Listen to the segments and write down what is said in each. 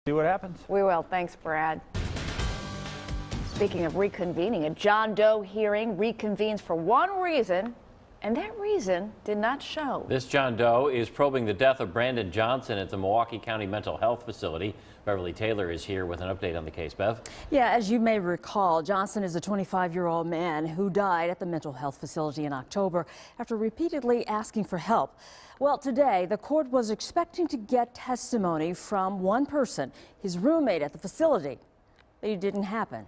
See what happens. We will. Thanks, Brad. Speaking of reconvening, a John Doe hearing reconvenes for one reason, and that reason did not show. This John Doe is probing the death of Brandon Johnson at the Milwaukee County Mental Health Facility. Beverly Taylor is here with an update on the case. Bev? Yeah, as you may recall, Johnson is a 25-year-old man who died at the mental health facility in October after repeatedly asking for help. Well, today, the court was expecting to get testimony from one person, his roommate at the facility, but it didn't happen.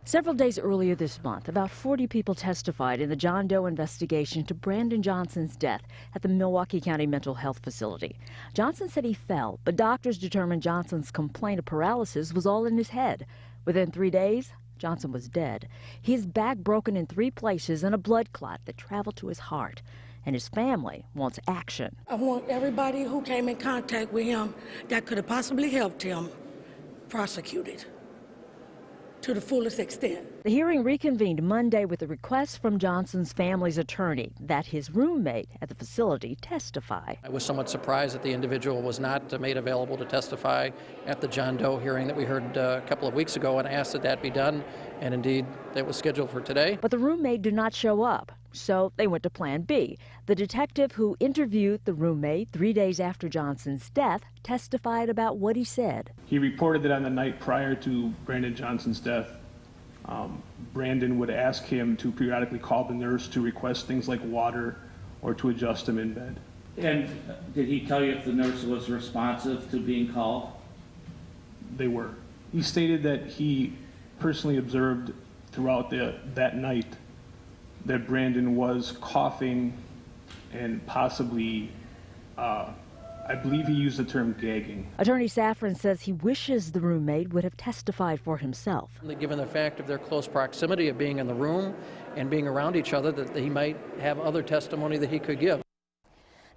Several days earlier this month, about 40 people testified in the John Doe investigation to Brandon Johnson's death at the Milwaukee County Mental Health Facility. Johnson said he fell, but doctors determined Johnson's complaint of paralysis was all in his head. Within 3 days, Johnson was dead. His back broken in 3 places and a blood clot that traveled to his heart. And his family wants action. I want everybody who came in contact with him that could have possibly helped him prosecuted to the fullest extent. The hearing reconvened Monday with a request from Johnson's family's attorney that his roommate at the facility testify. I was somewhat surprised that the individual was not made available to testify at the John Doe hearing that we heard a couple of weeks ago, and asked that that be done, and indeed that was scheduled for today. But the roommate did not show up, so they went to Plan B. The detective who interviewed the roommate 3 days after Johnson's death testified about what he said. He reported that on the night prior to Brandon Johnson's death, Brandon would ask him to periodically call the nurse to request things like water or to adjust him in bed. And did he tell you if the nurse was responsive to being called? They were. He stated that he personally observed throughout that night that Brandon was coughing and possibly, I believe he used the term gagging. Attorney Safran says he wishes the roommate would have testified for himself. Given the fact of their close proximity of being in the room and being around each other, that he might have other testimony that he could give.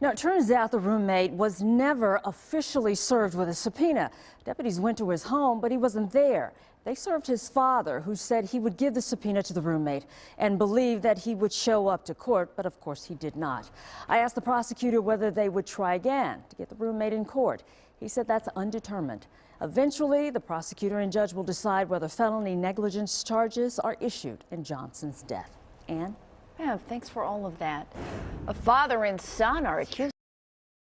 Now, it turns out the roommate was never officially served with a subpoena. Deputies went to his home, but he wasn't there. They served his father, who said he would give the subpoena to the roommate and believed that he would show up to court, but of course he did not. I asked the prosecutor whether they would try again to get the roommate in court. He said that's undetermined. Eventually, the prosecutor and judge will decide whether felony negligence charges are issued in Johnson's death. Ann? Yeah, thanks for all of that. A father and son are accused